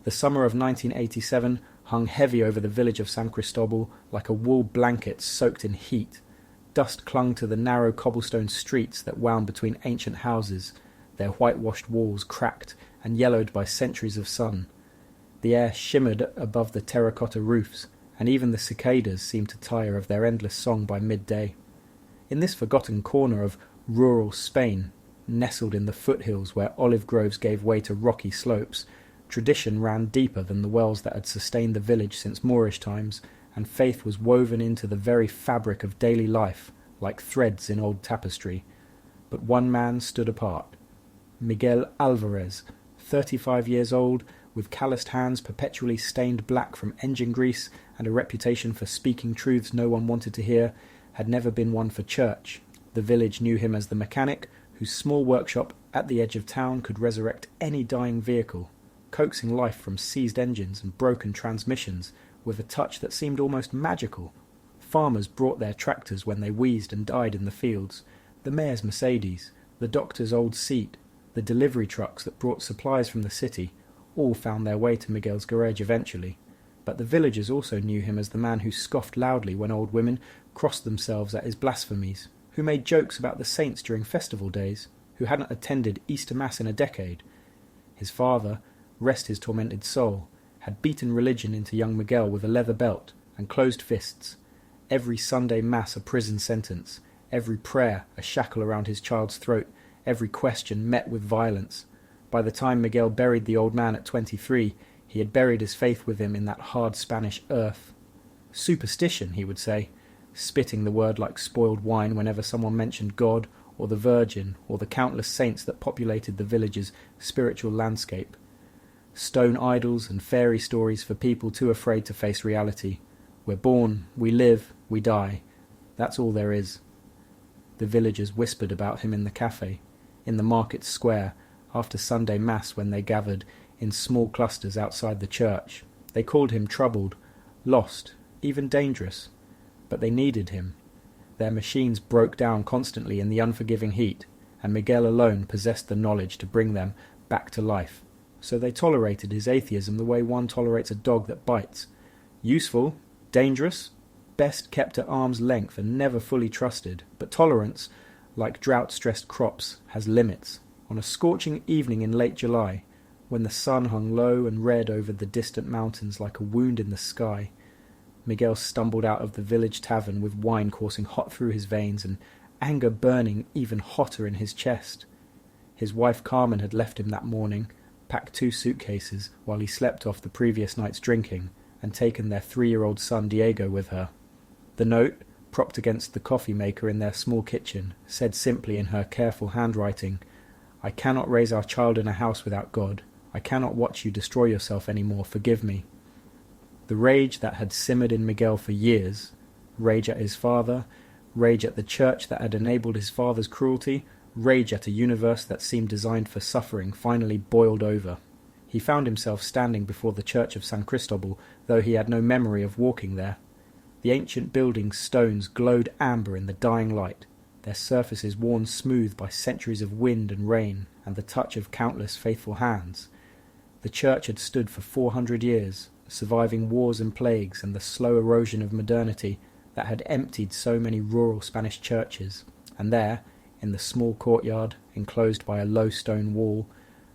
The summer of 1987 hung heavy over the village of San Cristóbal like a wool blanket soaked in heat. Dust clung to the narrow cobblestone streets that wound between ancient houses, their whitewashed walls cracked and yellowed by centuries of sun. The air shimmered above the terracotta roofs, and even the cicadas seemed to tire of their endless song by midday. In this forgotten corner of rural Spain, nestled in the foothills where olive groves gave way to rocky slopes, tradition ran deeper than the wells that had sustained the village since Moorish times, and faith was woven into the very fabric of daily life, like threads in old tapestry. But one man stood apart. Miguel Alvarez, 35 years old, with calloused hands perpetually stained black from engine grease and a reputation for speaking truths no one wanted to hear, had never been one for church. The village knew him as the mechanic whose small workshop at the edge of town could resurrect any dying vehicle, coaxing life from seized engines and broken transmissions with a touch that seemed almost magical. Farmers brought their tractors when they wheezed and died in the fields, the mayor's Mercedes, the doctor's old seat, the delivery trucks that brought supplies from the city, all found their way to Miguel's garage eventually. But the villagers also knew him as the man who scoffed loudly when old women crossed themselves at his blasphemies, who made jokes about the saints during festival days, who hadn't attended Easter Mass in a decade. His father, rest his tormented soul, had beaten religion into young Miguel with a leather belt and closed fists. Every Sunday Mass a prison sentence, every prayer a shackle around his child's throat, every question met with violence. By the time Miguel buried the old man at 23, he had buried his faith with him in that hard Spanish earth. Superstition, he would say, spitting the word like spoiled wine whenever someone mentioned God or the Virgin or the countless saints that populated the village's spiritual landscape. Stone idols and fairy stories for people too afraid to face reality. We're born, we live, we die. That's all there is. The villagers whispered about him in the cafe, in the market square, after Sunday Mass when they gathered in small clusters outside the church. They called him troubled, lost, even dangerous. But they needed him. Their machines broke down constantly in the unforgiving heat, and Miguel alone possessed the knowledge to bring them back to life. So they tolerated his atheism the way one tolerates a dog that bites. Useful, dangerous, best kept at arm's length and never fully trusted. But tolerance, like drought-stressed crops, has limits. On a scorching evening in late July, when the sun hung low and red over the distant mountains like a wound in the sky, Miguel stumbled out of the village tavern with wine coursing hot through his veins and anger burning even hotter in his chest. His wife Carmen had left him that morning, packed 2 suitcases while he slept off the previous night's drinking, and taken their 3-year-old son Diego with her. The note, propped against the coffee maker in their small kitchen, said simply in her careful handwriting, "I cannot raise our child in a house without God. I cannot watch you destroy yourself any more. Forgive me." The rage that had simmered in Miguel for years, rage at his father, rage at the church that had enabled his father's cruelty, rage at a universe that seemed designed for suffering, finally boiled over. He found himself standing before the church of San Cristóbal, though he had no memory of walking there. The ancient building's stones glowed amber in the dying light, their surfaces worn smooth by centuries of wind and rain and the touch of countless faithful hands. The church had stood for 400 years, surviving wars and plagues and the slow erosion of modernity that had emptied so many rural Spanish churches, and there, in the small courtyard, enclosed by a low stone wall,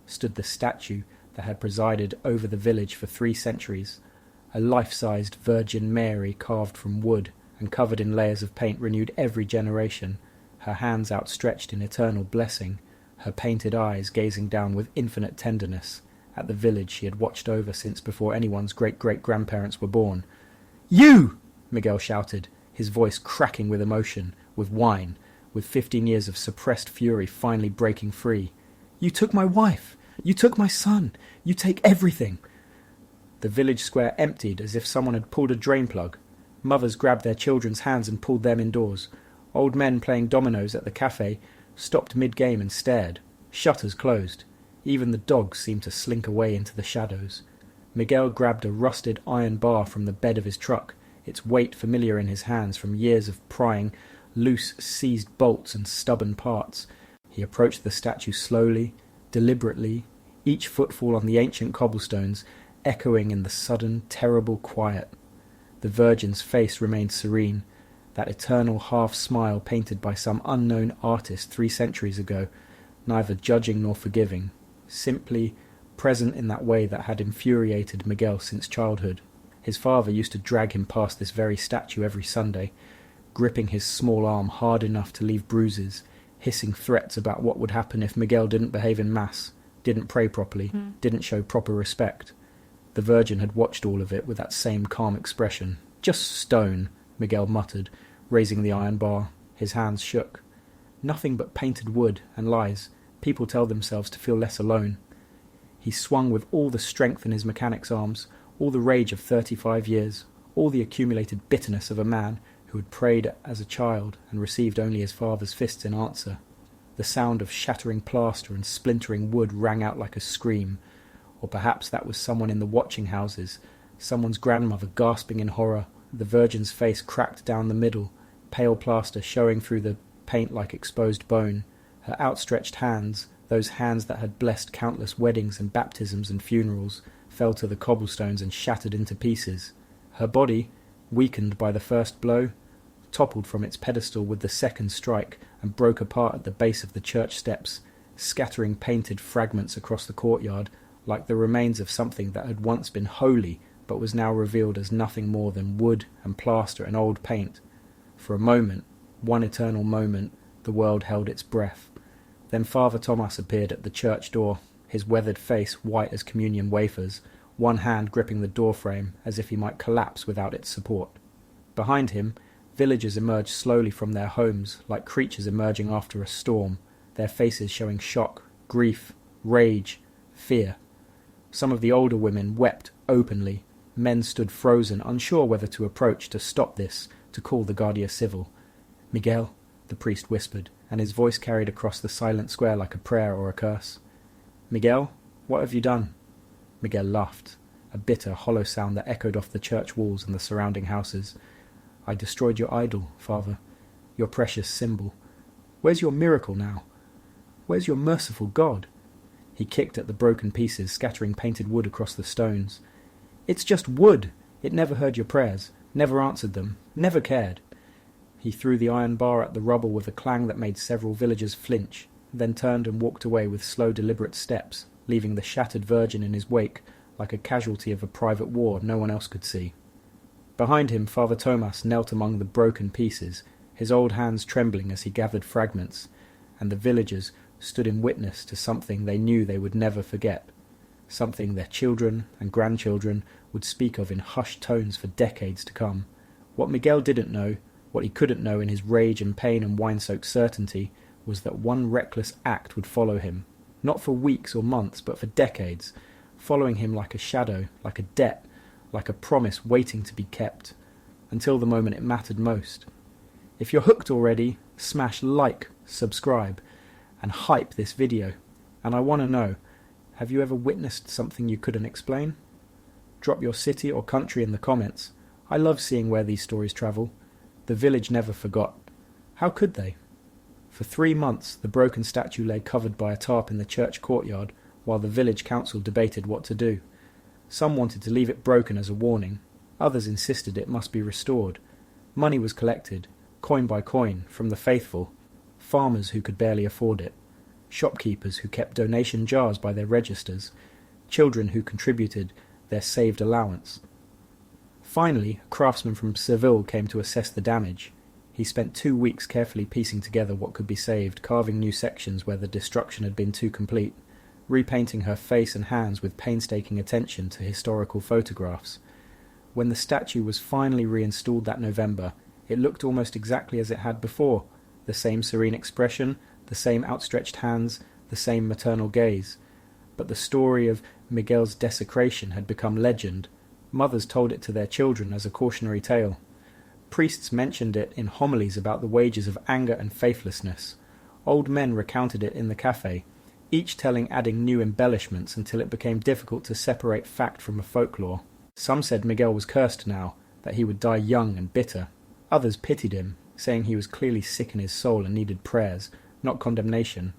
stood the statue that had presided over the village for 3 centuries, a life-sized Virgin Mary carved from wood and covered in layers of paint renewed every generation, her hands outstretched in eternal blessing, her painted eyes gazing down with infinite tenderness at the village she had watched over since before anyone's great-great-grandparents were born. "You!" Miguel shouted, his voice cracking with emotion, with wine, with 15 years of suppressed fury finally breaking free. "You took my wife! You took my son! You take everything!" The village square emptied as if someone had pulled a drain plug. Mothers grabbed their children's hands and pulled them indoors. Old men playing dominoes at the cafe stopped mid-game and stared. Shutters closed. Even the dogs seemed to slink away into the shadows. Miguel grabbed a rusted iron bar from the bed of his truck, its weight familiar in his hands from years of prying loose seized bolts and stubborn parts. He approached the statue slowly, deliberately, each footfall on the ancient cobblestones echoing in the sudden, terrible quiet. The Virgin's face remained serene, that eternal half-smile painted by some unknown artist 3 centuries ago, neither judging nor forgiving, simply present in that way that had infuriated Miguel since childhood. His father used to drag him past this very statue every Sunday, gripping his small arm hard enough to leave bruises, hissing threats about what would happen if Miguel didn't behave in Mass, didn't pray properly, didn't show proper respect. The Virgin had watched all of it with that same calm expression. "Just stone," Miguel muttered, raising the iron bar. His hands shook. "Nothing but painted wood and lies. People tell themselves to feel less alone." He swung with all the strength in his mechanic's arms, all the rage of 35 years, all the accumulated bitterness of a man who had prayed as a child and received only his father's fists in answer. The sound of shattering plaster and splintering wood rang out like a scream, or perhaps that was someone in the watching houses, someone's grandmother gasping in horror, the Virgin's face cracked down the middle, pale plaster showing through the paint like exposed bone. Her outstretched hands, those hands that had blessed countless weddings and baptisms and funerals, fell to the cobblestones and shattered into pieces. Her body, weakened by the first blow, toppled from its pedestal with the second strike and broke apart at the base of the church steps, scattering painted fragments across the courtyard like the remains of something that had once been holy but was now revealed as nothing more than wood and plaster and old paint. For a moment, one eternal moment, the world held its breath. Then Father Thomas appeared at the church door, his weathered face white as communion wafers, one hand gripping the doorframe as if he might collapse without its support. Behind him, villagers emerged slowly from their homes like creatures emerging after a storm, their faces showing shock, grief, rage, fear. Some of the older women wept openly. Men stood frozen, unsure whether to approach, to stop this, to call the Guardia Civil. "Miguel," the priest whispered, and his voice carried across the silent square like a prayer or a curse. "Miguel, what have you done?" Miguel laughed, a bitter, hollow sound that echoed off the church walls and the surrounding houses. "I destroyed your idol, Father, your precious symbol. Where's your miracle now? Where's your merciful God?" He kicked at the broken pieces, scattering painted wood across the stones. "It's just wood! It never heard your prayers, never answered them, never cared." He threw the iron bar at the rubble with a clang that made several villagers flinch, then turned and walked away with slow, deliberate steps, leaving the shattered Virgin in his wake like a casualty of a private war no one else could see. Behind him, Father Thomas knelt among the broken pieces, his old hands trembling as he gathered fragments, and the villagers stood in witness to something they knew they would never forget, something their children and grandchildren would speak of in hushed tones for decades to come. What Miguel didn't know, what he couldn't know in his rage and pain and wine-soaked certainty, was that one reckless act would follow him, not for weeks or months, but for decades, following him like a shadow, like a debt, like a promise waiting to be kept, until the moment it mattered most. If you're hooked already, smash like, subscribe, and hype this video. And I want to know, have you ever witnessed something you couldn't explain? Drop your city or country in the comments. I love seeing where these stories travel. The village never forgot. How could they? For 3 months, the broken statue lay covered by a tarp in the church courtyard while the village council debated what to do. Some wanted to leave it broken as a warning. Others insisted it must be restored. Money was collected, coin by coin, from the faithful, farmers who could barely afford it, shopkeepers who kept donation jars by their registers, children who contributed their saved allowance. Finally, a craftsman from Seville came to assess the damage. He spent 2 weeks carefully piecing together what could be saved, carving new sections where the destruction had been too complete, repainting her face and hands with painstaking attention to historical photographs. When the statue was finally reinstalled that November, it looked almost exactly as it had before, the same serene expression, the same outstretched hands, the same maternal gaze. But the story of Miguel's desecration had become legend. Mothers told it to their children as a cautionary tale. Priests mentioned it in homilies about the wages of anger and faithlessness. Old men recounted it in the cafe, each telling adding new embellishments until it became difficult to separate fact from a folklore. Some said Miguel was cursed now, that he would die young and bitter. Others pitied him, saying he was clearly sick in his soul and needed prayers, not condemnation.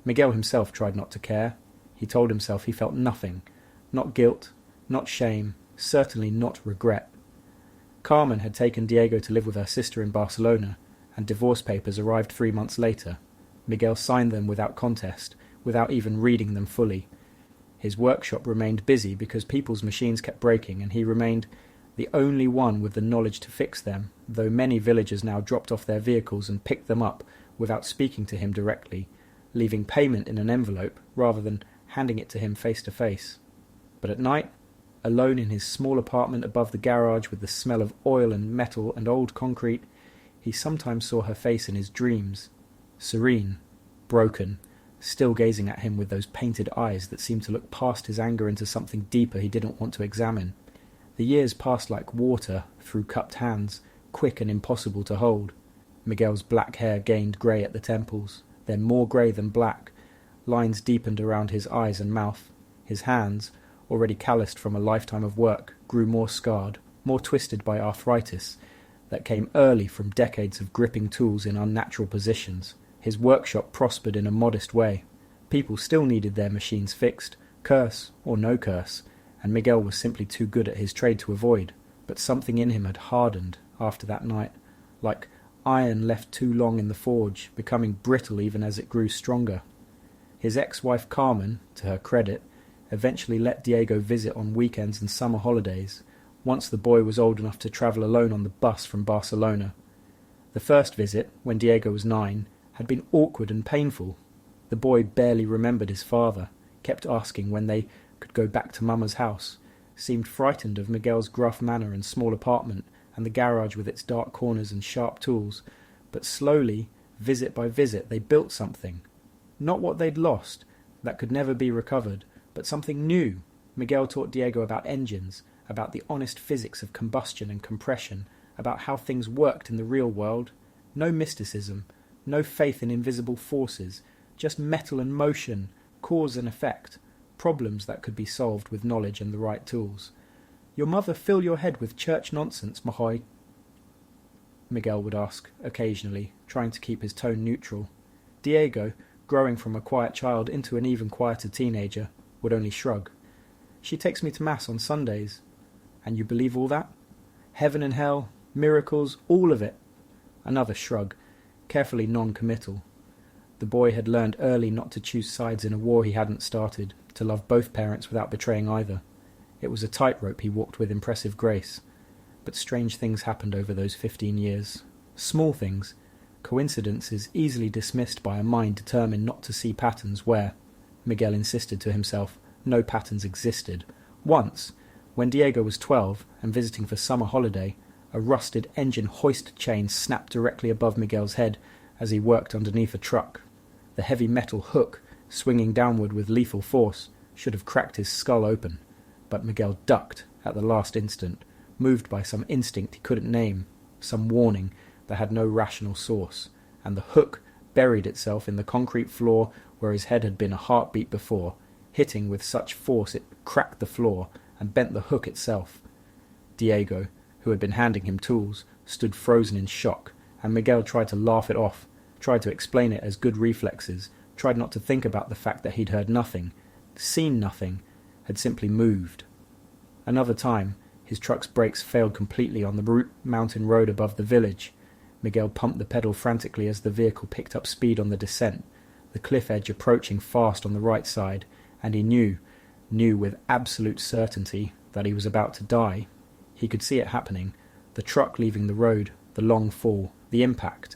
Miguel himself tried not to care. He told himself he felt nothing, not guilt, Not shame, certainly not regret. Carmen had taken Diego to live with her sister in Barcelona, and divorce papers arrived 3 months later. Miguel signed them without contest, without even reading them fully. His workshop remained busy because people's machines kept breaking, and he remained the only one with the knowledge to fix them, though many villagers now dropped off their vehicles and picked them up without speaking to him directly, leaving payment in an envelope rather than handing it to him face to face. But at night, alone in his small apartment above the garage with the smell of oil and metal and old concrete, he sometimes saw her face in his dreams, serene, broken, still gazing at him with those painted eyes that seemed to look past his anger into something deeper he didn't want to examine. The years passed like water through cupped hands, quick and impossible to hold. Miguel's black hair gained grey at the temples, then more grey than black. Lines deepened around his eyes and mouth. His hands, already calloused from a lifetime of work, grew more scarred, more twisted by arthritis that came early from decades of gripping tools in unnatural positions. His workshop prospered in a modest way. People still needed their machines fixed, curse or no curse, and Miguel was simply too good at his trade to avoid. But something in him had hardened after that night, like iron left too long in the forge, becoming brittle even as it grew stronger. His ex-wife Carmen, to her credit, eventually let Diego visit on weekends and summer holidays, once the boy was old enough to travel alone on the bus from Barcelona. The first visit, when Diego was 9, had been awkward and painful. The boy barely remembered his father, kept asking when they could go back to Mama's house, seemed frightened of Miguel's gruff manner and small apartment, and the garage with its dark corners and sharp tools, but slowly, visit by visit, they built something. Not what they'd lost, that could never be recovered, but something new. Miguel taught Diego about engines, about the honest physics of combustion and compression, about how things worked in the real world. No mysticism, no faith in invisible forces, just metal and motion, cause and effect, problems that could be solved with knowledge and the right tools. "Your mother fill your head with church nonsense, Mahoy?" Miguel would ask, occasionally, trying to keep his tone neutral. Diego, growing from a quiet child into an even quieter teenager, would only shrug. "She takes me to Mass on Sundays." "And you believe all that? Heaven and hell, miracles, all of it?" Another shrug, carefully non-committal. The boy had learned early not to choose sides in a war he hadn't started, to love both parents without betraying either. It was a tightrope he walked with impressive grace. But strange things happened over those 15 years. Small things, coincidences easily dismissed by a mind determined not to see patterns where, Miguel insisted to himself, no patterns existed. Once, when Diego was 12 and visiting for summer holiday, a rusted engine hoist chain snapped directly above Miguel's head as he worked underneath a truck. The heavy metal hook, swinging downward with lethal force, should have cracked his skull open, but Miguel ducked at the last instant, moved by some instinct he couldn't name, some warning that had no rational source, and the hook buried itself in the concrete floor where his head had been a heartbeat before, hitting with such force it cracked the floor and bent the hook itself. Diego, who had been handing him tools, stood frozen in shock, and Miguel tried to laugh it off, tried to explain it as good reflexes, tried not to think about the fact that he'd heard nothing, seen nothing, had simply moved. Another time, his truck's brakes failed completely on the mountain road above the village. Miguel pumped the pedal frantically as the vehicle picked up speed on the descent, the cliff edge approaching fast on the right side, and he knew with absolute certainty that he was about to die. He could see it happening, the truck leaving the road, the long fall, the impact.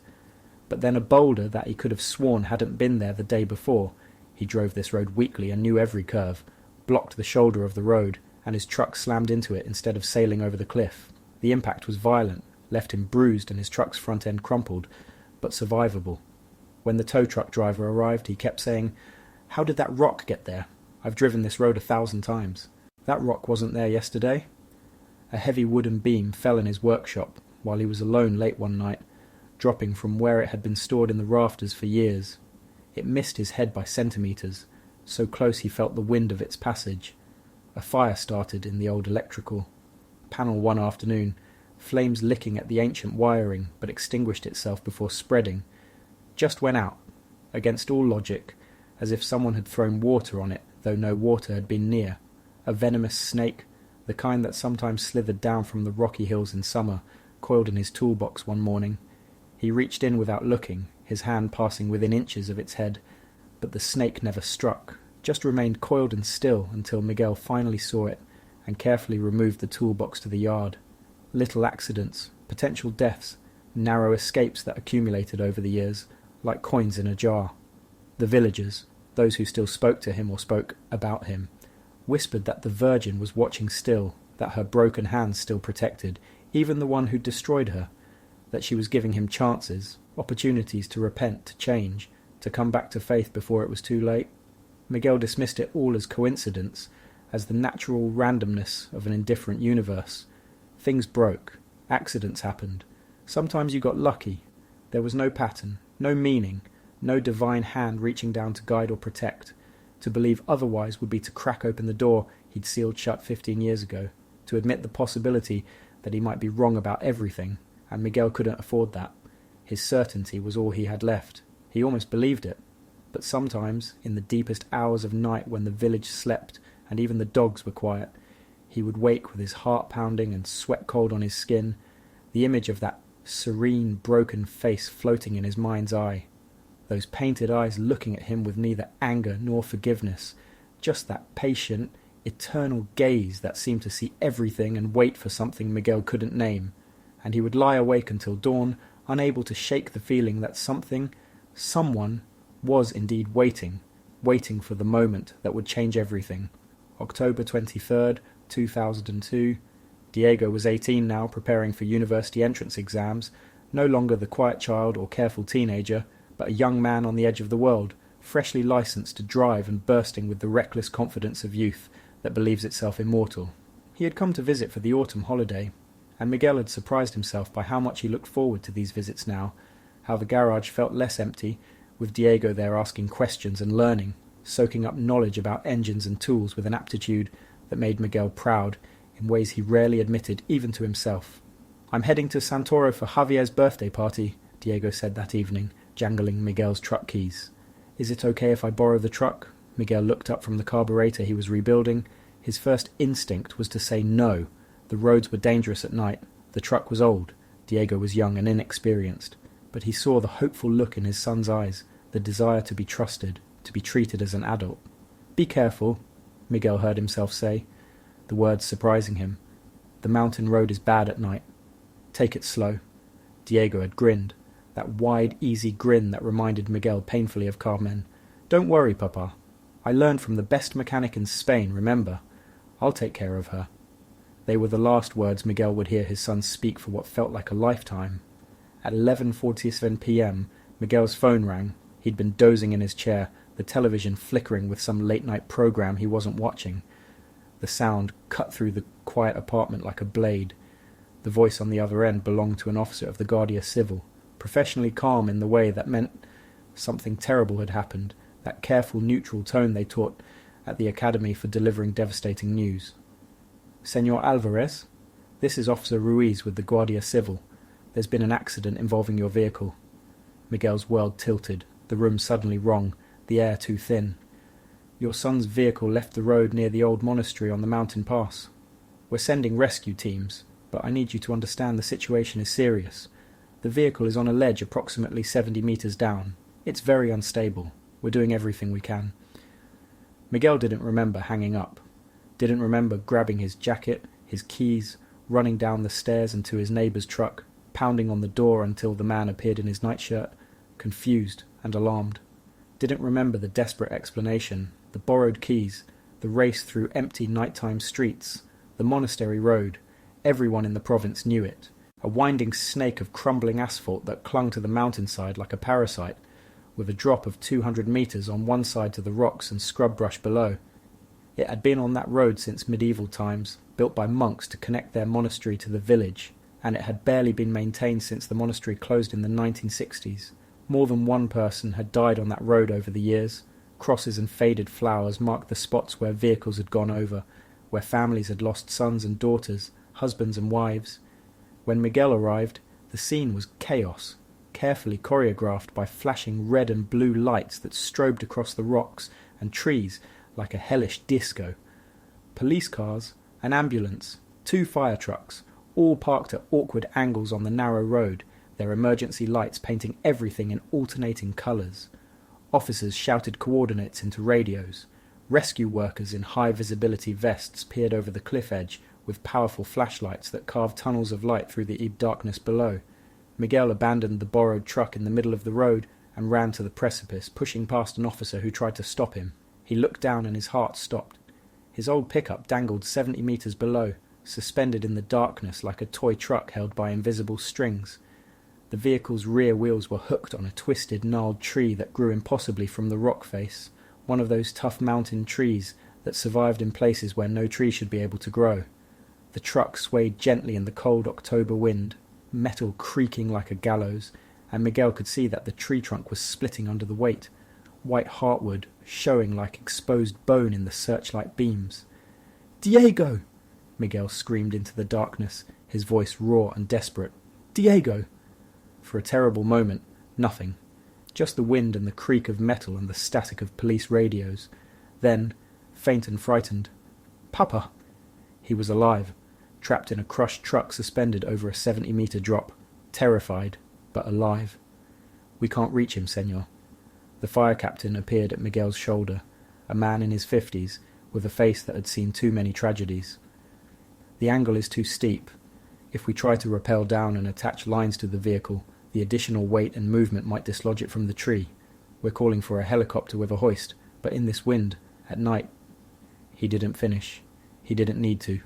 But then a boulder that he could have sworn hadn't been there the day before, he drove this road weekly and knew every curve, blocked the shoulder of the road, and his truck slammed into it instead of sailing over the cliff. The impact was violent, left him bruised and his truck's front end crumpled, but survivable. When the tow truck driver arrived, he kept saying, "How did that rock get there? I've driven this road 1,000 times. That rock wasn't there yesterday." A heavy wooden beam fell in his workshop while he was alone late one night, dropping from where it had been stored in the rafters for years. It missed his head by centimetres, so close he felt the wind of its passage. A fire started in the old electrical panel one afternoon, flames licking at the ancient wiring, but extinguished itself before spreading. Just went out, against all logic, as if someone had thrown water on it, though no water had been near. A venomous snake, the kind that sometimes slithered down from the rocky hills in summer, coiled in his toolbox one morning. He reached in without looking, his hand passing within inches of its head, but the snake never struck, just remained coiled and still until Miguel finally saw it and carefully removed the toolbox to the yard. Little accidents, potential deaths, narrow escapes that accumulated over the years, like coins in a jar. The villagers, those who still spoke to him or spoke about him, whispered that the Virgin was watching still, that her broken hands still protected, even the one who destroyed her, that she was giving him chances, opportunities to repent, to change, to come back to faith before it was too late. Miguel dismissed it all as coincidence, as the natural randomness of an indifferent universe. Things broke, accidents happened. Sometimes you got lucky. There was no pattern, no meaning, no divine hand reaching down to guide or protect. To believe otherwise would be to crack open the door he'd sealed shut 15 years ago, to admit the possibility that he might be wrong about everything, and Miguel couldn't afford that. His certainty was all he had left. He almost believed it. But sometimes, in the deepest hours of night when the village slept and even the dogs were quiet, he would wake with his heart pounding and sweat cold on his skin, the image of that serene, broken face floating in his mind's eye. Those painted eyes looking at him with neither anger nor forgiveness, just that patient, eternal gaze that seemed to see everything and wait for something Miguel couldn't name, and he would lie awake until dawn, unable to shake the feeling that something, someone, was indeed waiting for the moment that would change everything. October 23rd, 2002. Diego was 18 now, preparing for university entrance exams, no longer the quiet child or careful teenager, but a young man on the edge of the world, freshly licensed to drive and bursting with the reckless confidence of youth that believes itself immortal. He had come to visit for the autumn holiday, and Miguel had surprised himself by how much he looked forward to these visits now, how the garage felt less empty, with Diego there asking questions and learning, soaking up knowledge about engines and tools with an aptitude that made Miguel proud in ways he rarely admitted even to himself. "I'm heading to Santoro for Javier's birthday party," Diego said that evening, jangling Miguel's truck keys. "Is it okay if I borrow the truck?" Miguel looked up from the carburetor he was rebuilding. His first instinct was to say no. The roads were dangerous at night. The truck was old. Diego was young and inexperienced. But he saw the hopeful look in his son's eyes, the desire to be trusted, to be treated as an adult. "Be careful," Miguel heard himself say, the words surprising him. "The mountain road is bad at night. Take it slow." Diego had grinned, that wide, easy grin that reminded Miguel painfully of Carmen. "Don't worry, Papa. I learned from the best mechanic in Spain, remember. I'll take care of her." They were the last words Miguel would hear his son speak for what felt like a lifetime. At 11:47 p.m, Miguel's phone rang. He'd been dozing in his chair, the television flickering with some late-night program he wasn't watching. The sound cut through the quiet apartment like a blade. The voice on the other end belonged to an officer of the Guardia Civil, professionally calm in the way that meant something terrible had happened, that careful, neutral tone they taught at the academy for delivering devastating news. "Senor Alvarez, this is Officer Ruiz with the Guardia Civil. There's been an accident involving your vehicle." Miguel's world tilted, the room suddenly wrong, the air too thin. "Your son's vehicle left the road near the old monastery on the mountain pass. We're sending rescue teams, but I need you to understand the situation is serious. The vehicle is on a ledge approximately 70 meters down. It's very unstable. We're doing everything we can." Miguel didn't remember hanging up, didn't remember grabbing his jacket, his keys, running down the stairs and to his neighbour's truck, pounding on the door until the man appeared in his nightshirt, confused and alarmed. Didn't remember the desperate explanation, the borrowed keys, the race through empty nighttime streets, the monastery road. Everyone in the province knew it. A winding snake of crumbling asphalt that clung to the mountainside like a parasite, with a drop of 200 metres on one side to the rocks and scrub brush below. It had been on that road since medieval times, built by monks to connect their monastery to the village, and it had barely been maintained since the monastery closed in the 1960s. More than one person had died on that road over the years. Crosses and faded flowers marked the spots where vehicles had gone over, where families had lost sons and daughters, husbands and wives. When Miguel arrived, the scene was chaos, carefully choreographed by flashing red and blue lights that strobed across the rocks and trees like a hellish disco. Police cars, An ambulance, 2 fire trucks, all parked at awkward angles on the narrow road, their emergency lights painting everything in alternating colours. Officers shouted coordinates into radios. Rescue workers in high-visibility vests peered over the cliff edge with powerful flashlights that carved tunnels of light through the darkness below. Miguel abandoned the borrowed truck in the middle of the road and ran to the precipice, pushing past an officer who tried to stop him. He looked down and his heart stopped. His old pickup dangled 70 metres below, suspended in the darkness like a toy truck held by invisible strings. The vehicle's rear wheels were hooked on a twisted, gnarled tree that grew impossibly from the rock face, one of those tough mountain trees that survived in places where no tree should be able to grow. The truck swayed gently in the cold October wind, metal creaking like a gallows, and Miguel could see that the tree trunk was splitting under the weight, white heartwood showing like exposed bone in the searchlight beams. "Diego!" Miguel screamed into the darkness, his voice raw and desperate. "Diego!" For a terrible moment, nothing. Just the wind and the creak of metal and the static of police radios. Then, faint and frightened, "Papa!" He was alive, trapped in a crushed truck suspended over a 70-metre drop, terrified, but alive. "We can't reach him, senor." The fire captain appeared at Miguel's shoulder, a man in his 50s, with a face that had seen too many tragedies. "The angle is too steep. If we try to rappel down and attach lines to the vehicle, the additional weight and movement might dislodge it from the tree. We're calling for a helicopter with a hoist, but in this wind, at night." He didn't finish. He didn't need to.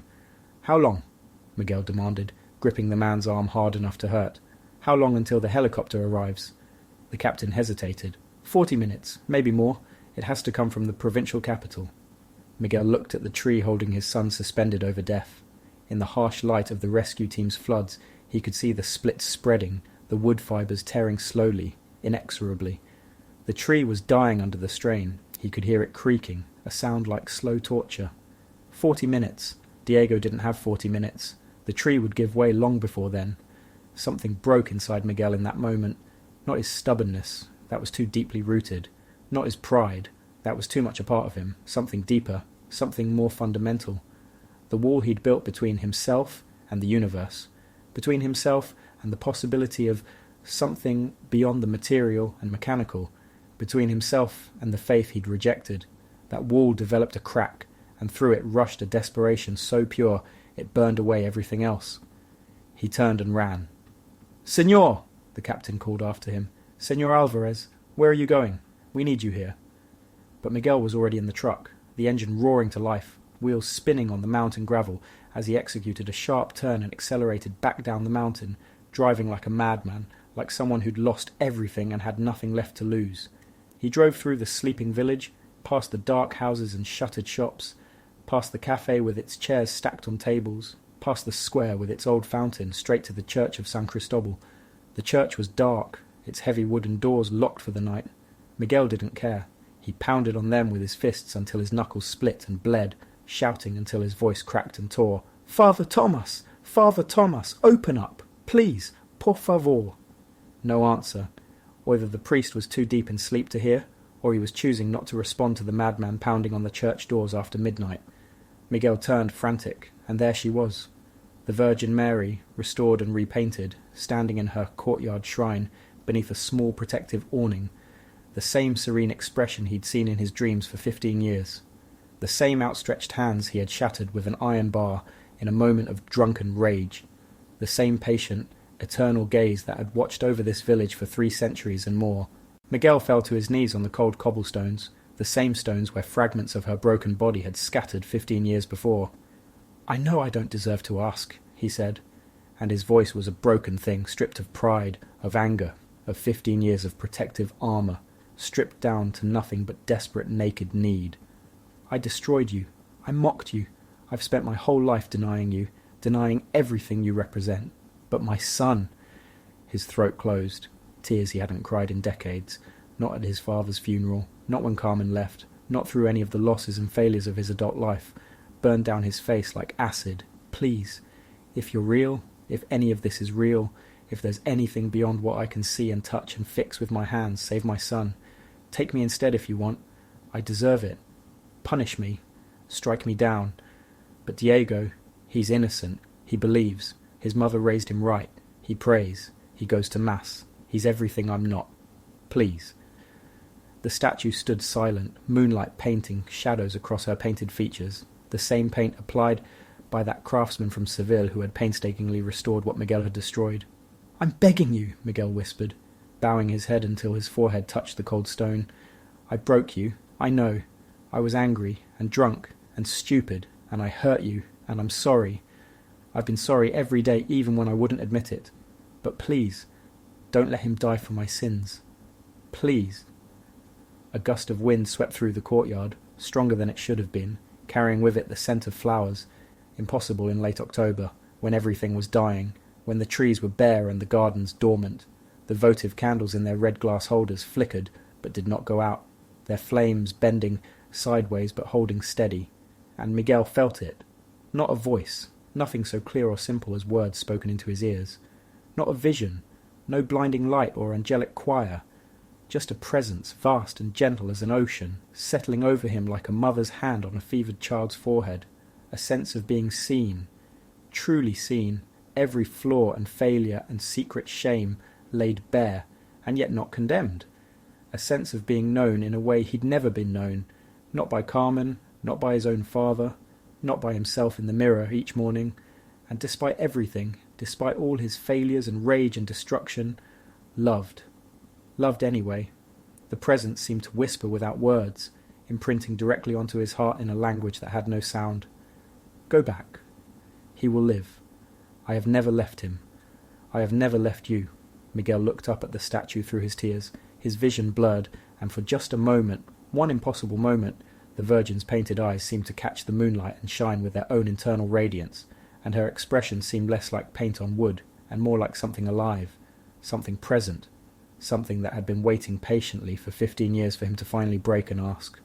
"How long?" Miguel demanded, gripping the man's arm hard enough to hurt. "How long until the helicopter arrives?" The captain hesitated. 40 minutes, maybe more. It has to come from the provincial capital." Miguel looked at the tree holding his son suspended over death. In the harsh light of the rescue team's floods, he could see the splits spreading, the wood fibres tearing slowly, inexorably. The tree was dying under the strain. He could hear it creaking, a sound like slow torture. 40 minutes. Diego didn't have 40 minutes. The tree would give way long before then. Something broke inside Miguel in that moment. Not his stubbornness, that was too deeply rooted. Not his pride, that was too much a part of him. Something deeper, something more fundamental. The wall he'd built between himself and the universe. Between himself and the possibility of something beyond the material and mechanical. Between himself and the faith he'd rejected. That wall developed a crack, and through it rushed a desperation so pure it burned away everything else. He turned and ran. "Señor!" the captain called after him. "Señor Alvarez, where are you going? We need you here." But Miguel was already in the truck, the engine roaring to life, wheels spinning on the mountain gravel as he executed a sharp turn and accelerated back down the mountain, driving like a madman, like someone who'd lost everything and had nothing left to lose. He drove through the sleeping village, past the dark houses and shuttered shops, past the cafe with its chairs stacked on tables, past the square with its old fountain, straight to the church of San Cristóbal. The church was dark, its heavy wooden doors locked for the night. Miguel didn't care. He pounded on them with his fists until his knuckles split and bled, shouting until his voice cracked and tore. "Father Thomas! Father Thomas! Open up! Please! Por favor!" No answer. Either the priest was too deep in sleep to hear, or he was choosing not to respond to the madman pounding on the church doors after midnight. Miguel turned frantic, and there she was. The Virgin Mary, restored and repainted, standing in her courtyard shrine beneath a small protective awning, the same serene expression he'd seen in his dreams for 15 years. The same outstretched hands he had shattered with an iron bar in a moment of drunken rage. The same patient, eternal gaze that had watched over this village for 3 centuries and more. Miguel fell to his knees on the cold cobblestones, the same stones where fragments of her broken body had scattered 15 years before. "I know I don't deserve to ask," he said, and his voice was a broken thing, stripped of pride, of anger, of 15 years of protective armour, stripped down to nothing but desperate naked need. "I destroyed you. I mocked you. I've spent my whole life denying you, denying everything you represent. But my son..." His throat closed, tears he hadn't cried in decades, not at his father's funeral, not when Carmen left, not through any of the losses and failures of his adult life, burned down his face like acid. "Please, if you're real, if any of this is real, if there's anything beyond what I can see and touch and fix with my hands, save my son. Take me instead if you want. I deserve it. Punish me. Strike me down. But Diego, he's innocent. He believes. His mother raised him right. He prays. He goes to Mass. He's everything I'm not. Please." The statue stood silent, moonlight painting shadows across her painted features, the same paint applied by that craftsman from Seville who had painstakingly restored what Miguel had destroyed. "I'm begging you," Miguel whispered, bowing his head until his forehead touched the cold stone. "I broke you, I know. I was angry and drunk and stupid, and I hurt you, and I'm sorry. I've been sorry every day, even when I wouldn't admit it. But please, don't let him die for my sins. Please." A gust of wind swept through the courtyard, stronger than it should have been, carrying with it the scent of flowers, impossible in late October, when everything was dying, when the trees were bare and the gardens dormant. The votive candles in their red glass holders flickered, but did not go out, their flames bending sideways but holding steady, and Miguel felt it. Not a voice, nothing so clear or simple as words spoken into his ears. Not a vision, no blinding light or angelic choir, just a presence, vast and gentle as an ocean, settling over him like a mother's hand on a fevered child's forehead, a sense of being seen, truly seen, every flaw and failure and secret shame laid bare, and yet not condemned, a sense of being known in a way he'd never been known, not by Carmen, not by his own father, not by himself in the mirror each morning, and despite everything, despite all his failures and rage and destruction, loved. Loved anyway. The presence seemed to whisper without words, imprinting directly onto his heart in a language that had no sound. "Go back. He will live. I have never left him. I have never left you." Miguel looked up at the statue through his tears, his vision blurred, and for just a moment, one impossible moment, the Virgin's painted eyes seemed to catch the moonlight and shine with their own internal radiance, and her expression seemed less like paint on wood, and more like something alive, something present, something that had been waiting patiently for 15 years for him to finally break and ask.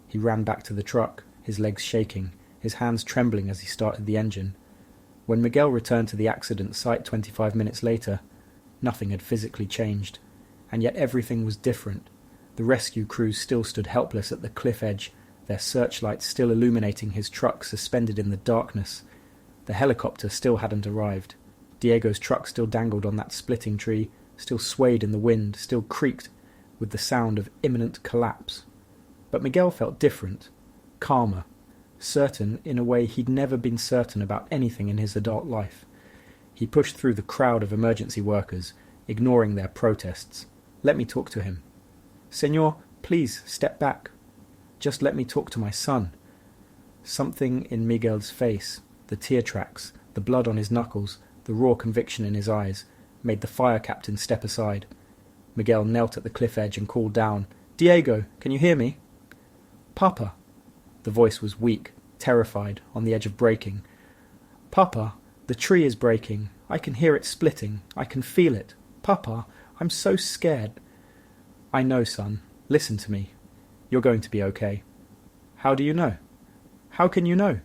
He ran back to the truck, his legs shaking, his hands trembling as he started the engine. When Miguel returned to the accident site 25 minutes later, nothing had physically changed, and yet everything was different. The rescue crews still stood helpless at the cliff edge, their searchlights still illuminating his truck suspended in the darkness. The helicopter still hadn't arrived. Diego's truck still dangled on that splitting tree, still swayed in the wind, still creaked with the sound of imminent collapse. But Miguel felt different, calmer, certain in a way he'd never been certain about anything in his adult life. He pushed through the crowd of emergency workers, ignoring their protests. "Let me talk to him." "Señor, please step back. Just let me talk to my son." Something in Miguel's face, the tear tracks, the blood on his knuckles, the raw conviction in his eyes, made the fire captain step aside. Miguel knelt at the cliff edge and called down, "Diego, can you hear me?" "Papa." The voice was weak, terrified, on the edge of breaking. "Papa, the tree is breaking. I can hear it splitting. I can feel it. Papa, I'm so scared." "I know, son. Listen to me. You're going to be okay." "How do you know?" "How can you know?"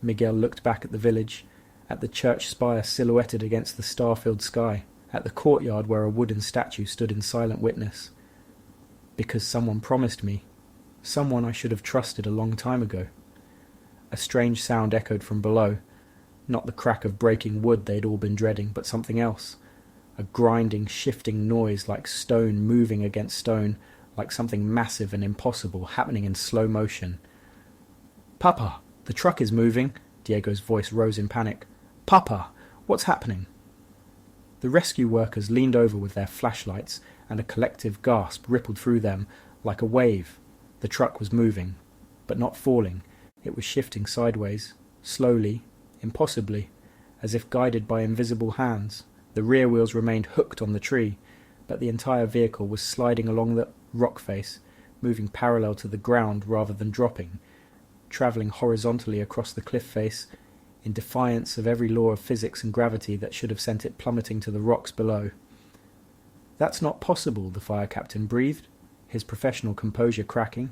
Miguel looked back at the village, at the church spire silhouetted against the star-filled sky, at the courtyard where a wooden statue stood in silent witness. "Because someone promised me. Someone I should have trusted a long time ago." A strange sound echoed from below, not the crack of breaking wood they'd all been dreading, but something else. A grinding, shifting noise like stone moving against stone, like something massive and impossible happening in slow motion. "Papa, the truck is moving!" Diego's voice rose in panic. "Papa, what's happening?" The rescue workers leaned over with their flashlights, and a collective gasp rippled through them like a wave. The truck was moving, but not falling. It was shifting sideways, slowly, impossibly, as if guided by invisible hands. The rear wheels remained hooked on the tree, but the entire vehicle was sliding along the rock face, moving parallel to the ground rather than dropping, travelling horizontally across the cliff face, in defiance of every law of physics and gravity that should have sent it plummeting to the rocks below. "That's not possible," the fire captain breathed, his professional composure cracking.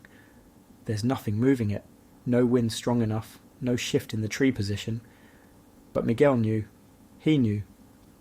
"There's nothing moving it, no wind strong enough, no shift in the tree position." But Miguel knew. He knew.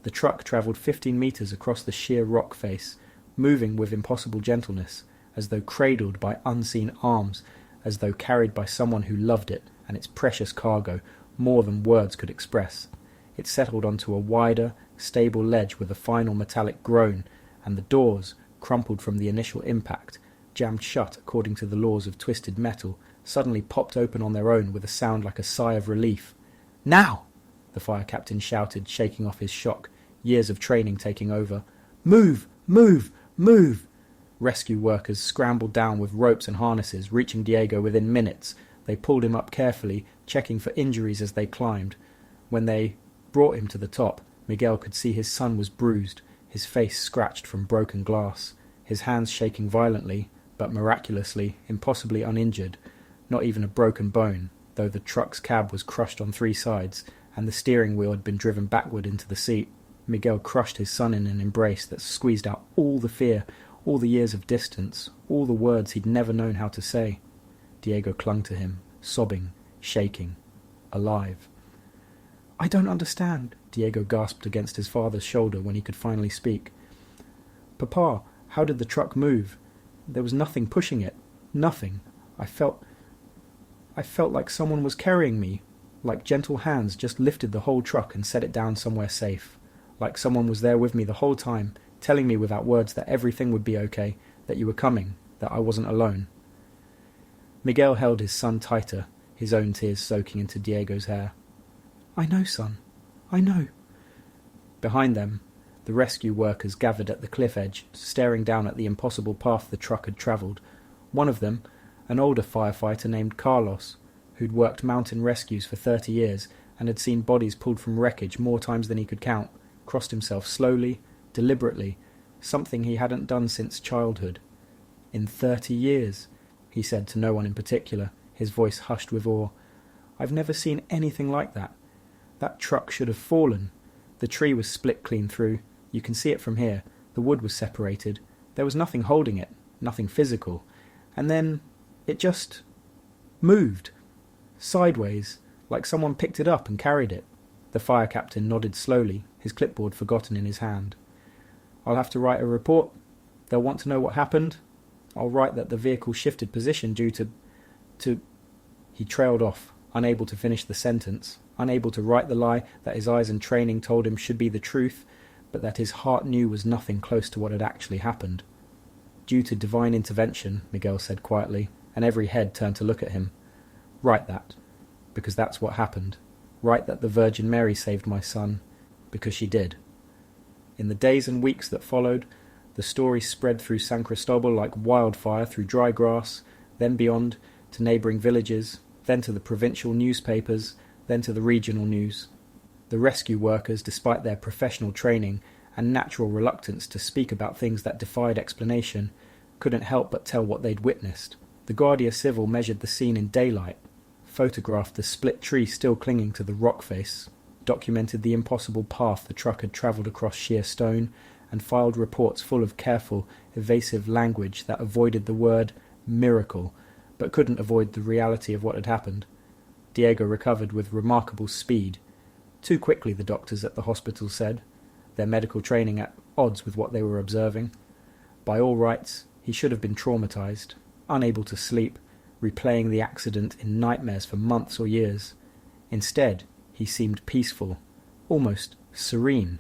The truck travelled 15 metres across the sheer rock face, moving with impossible gentleness, as though cradled by unseen arms, as though carried by someone who loved it and its precious cargo more than words could express. It settled onto a wider, stable ledge with a final metallic groan, and the doors, crumpled from the initial impact, jammed shut according to the laws of twisted metal, suddenly popped open on their own with a sound like a sigh of relief. "Now!" the fire captain shouted, shaking off his shock, years of training taking over. "Move! Move! Move!" Rescue workers scrambled down with ropes and harnesses, reaching Diego within minutes. They pulled him up carefully, checking for injuries as they climbed. When they brought him to the top, Miguel could see his son was bruised, his face scratched from broken glass, his hands shaking violently, but miraculously, impossibly uninjured, not even a broken bone, though the truck's cab was crushed on 3 sides, and the steering wheel had been driven backward into the seat. Miguel crushed his son in an embrace that squeezed out all the fear, all the years of distance, all the words he'd never known how to say. Diego clung to him, sobbing, shaking, alive. "I don't understand," Diego gasped against his father's shoulder when he could finally speak. "Papa, how did the truck move? There was nothing pushing it. Nothing. I felt like someone was carrying me, like gentle hands just lifted the whole truck and set it down somewhere safe. Like someone was there with me the whole time, telling me without words that everything would be okay, that you were coming, that I wasn't alone." Miguel held his son tighter, his own tears soaking into Diego's hair. "I know, son. I know." Behind them, the rescue workers gathered at the cliff edge, staring down at the impossible path the truck had travelled. One of them, an older firefighter named Carlos, who'd worked mountain rescues for 30 years and had seen bodies pulled from wreckage more times than he could count, crossed himself slowly, deliberately, something he hadn't done since childhood. "In 30 years, he said to no one in particular, his voice hushed with awe. "I've never seen anything like that. That truck should have fallen. The tree was split clean through. You can see it from here. The wood was separated. There was nothing holding it, nothing physical. And then it just moved. Sideways, like someone picked it up and carried it." The fire captain nodded slowly, his clipboard forgotten in his hand. "I'll have to write a report. They'll want to know what happened. I'll write that the vehicle shifted position due to... He trailed off, unable to finish the sentence, unable to write the lie that his eyes and training told him should be the truth, but that his heart knew was nothing close to what had actually happened. "Due to divine intervention," Miguel said quietly, and every head turned to look at him. "Write that, because that's what happened. Write that the Virgin Mary saved my son, because she did." In the days and weeks that followed, the story spread through San Cristóbal like wildfire through dry grass, then beyond to neighbouring villages, then to the provincial newspapers, then to the regional news. The rescue workers, despite their professional training and natural reluctance to speak about things that defied explanation, couldn't help but tell what they'd witnessed. The Guardia Civil measured the scene in daylight, photographed the split tree still clinging to the rock face, documented the impossible path the truck had travelled across sheer stone, and filed reports full of careful, evasive language that avoided the word miracle, but couldn't avoid the reality of what had happened. Diego recovered with remarkable speed. Too quickly, the doctors at the hospital said, their medical training at odds with what they were observing. By all rights, he should have been traumatized, unable to sleep, replaying the accident in nightmares for months or years. Instead, he seemed peaceful, almost serene,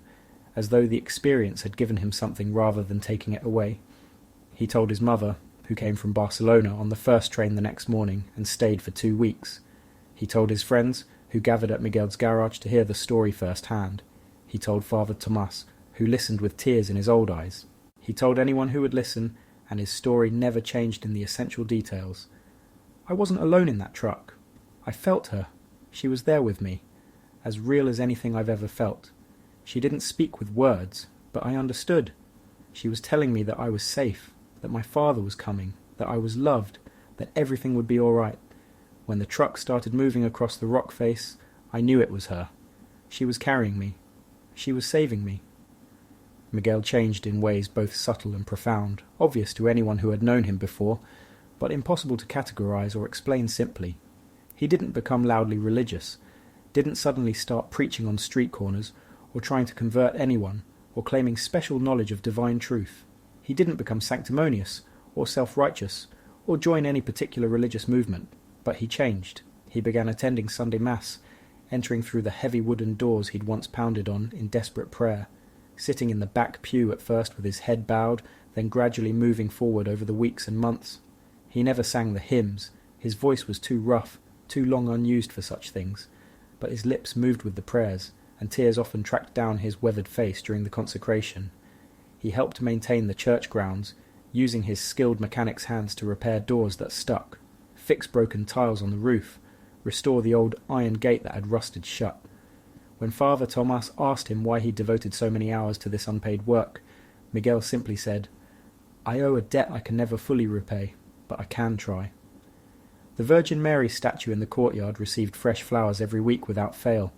as though the experience had given him something rather than taking it away. He told his mother, who came from Barcelona on the first train the next morning and stayed for 2 weeks. He told his friends, who gathered at Miguel's garage to hear the story firsthand. He told Father Tomas, who listened with tears in his old eyes. He told anyone who would listen, and his story never changed in the essential details. "I wasn't alone in that truck. I felt her. She was there with me, as real as anything I've ever felt. She didn't speak with words, but I understood. She was telling me that I was safe, that my father was coming, that I was loved, that everything would be all right. When the truck started moving across the rock face, I knew it was her. She was carrying me. She was saving me." Miguel changed in ways both subtle and profound, obvious to anyone who had known him before, but impossible to categorize or explain simply. He didn't become loudly religious, didn't suddenly start preaching on street corners, or trying to convert anyone, or claiming special knowledge of divine truth. He didn't become sanctimonious, or self-righteous, or join any particular religious movement, but he changed. He began attending Sunday Mass, entering through the heavy wooden doors he'd once pounded on in desperate prayer, sitting in the back pew at first with his head bowed, then gradually moving forward over the weeks and months. He never sang the hymns. His voice was too rough, too long unused for such things, but his lips moved with the prayers, and tears often tracked down his weathered face during the consecration. He helped maintain the church grounds, using his skilled mechanic's hands to repair doors that stuck, fix broken tiles on the roof, restore the old iron gate that had rusted shut. When Father Tomas asked him why he devoted so many hours to this unpaid work, Miguel simply said, "I owe a debt I can never fully repay, but I can try." The Virgin Mary statue in the courtyard received fresh flowers every week without fail.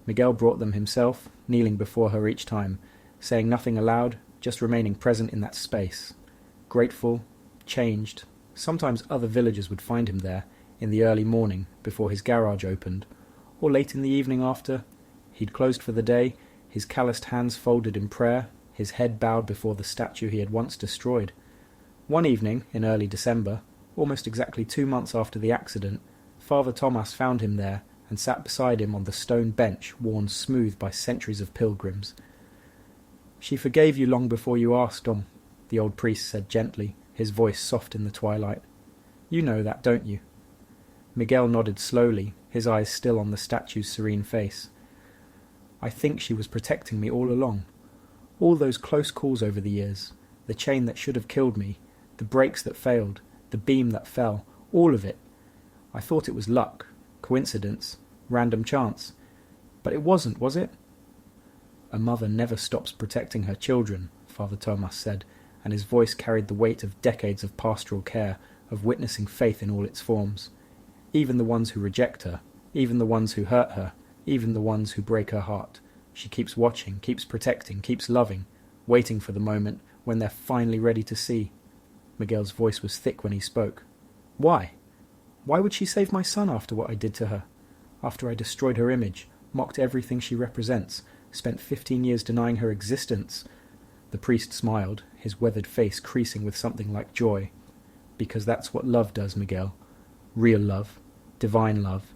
Miguel brought them himself, kneeling before her each time, saying nothing aloud, just remaining present in that space. Grateful, changed. Sometimes other villagers would find him there, in the early morning, before his garage opened, or late in the evening after. He'd closed for the day, his calloused hands folded in prayer, his head bowed before the statue he had once destroyed. One evening, in early December, almost exactly 2 months after the accident, Father Tomas found him there and sat beside him on the stone bench worn smooth by centuries of pilgrims. "She forgave you long before you asked, the old priest said gently, his voice soft in the twilight. "You know that, don't you?" Miguel nodded slowly, his eyes still on the statue's serene face. "I think she was protecting me all along. All those close calls over the years, the chain that should have killed me, the brakes that failed, the beam that fell, all of it. I thought it was luck, coincidence, random chance. But it wasn't, was it?" "A mother never stops protecting her children," Father Tomas said, and his voice carried the weight of decades of pastoral care, of witnessing faith in all its forms. "Even the ones who reject her, even the ones who hurt her, even the ones who break her heart. She keeps watching, keeps protecting, keeps loving, waiting for the moment when they're finally ready to see." Miguel's voice was thick when he spoke. "Why? Why would she save my son after what I did to her? After I destroyed her image, mocked everything she represents, spent 15 years denying her existence?" The priest smiled, his weathered face creasing with something like joy. "Because that's what love does, Miguel. Real love, divine love.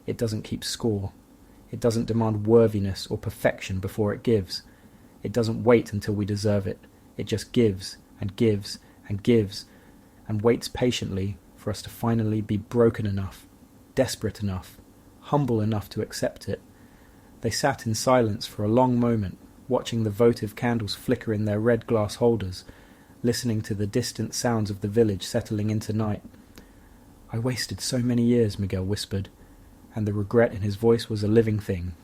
It doesn't keep score. It doesn't demand worthiness or perfection before it gives. It doesn't wait until we deserve it. It just gives and gives and gives, and waits patiently for us to finally be broken enough, desperate enough, humble enough to accept it." They sat in silence for a long moment, watching the votive candles flicker in their red glass holders, listening to the distant sounds of the village settling into night. "I wasted so many years," Miguel whispered, and the regret in his voice was a living thing.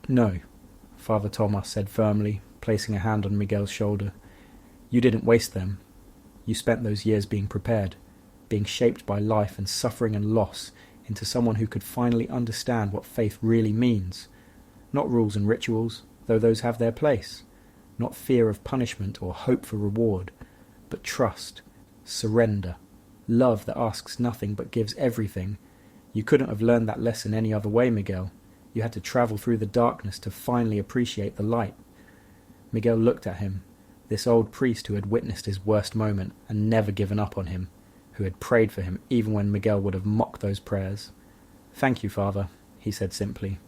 "No," Father Tomas said firmly, placing a hand on Miguel's shoulder. "You didn't waste them. You spent those years being prepared, being shaped by life and suffering and loss into someone who could finally understand what faith really means. Not rules and rituals, though those have their place. Not fear of punishment or hope for reward, but trust, surrender, love that asks nothing but gives everything. You couldn't have learned that lesson any other way, Miguel. You had to travel through the darkness to finally appreciate the light." Miguel looked at him, this old priest who had witnessed his worst moment and never given up on him, who had prayed for him even when Miguel would have mocked those prayers. "Thank you, Father," he said simply.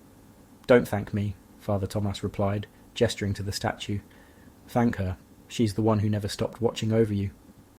"Don't thank me," Father Tomas replied, gesturing to the statue. "Thank her. She's the one who never stopped watching over you."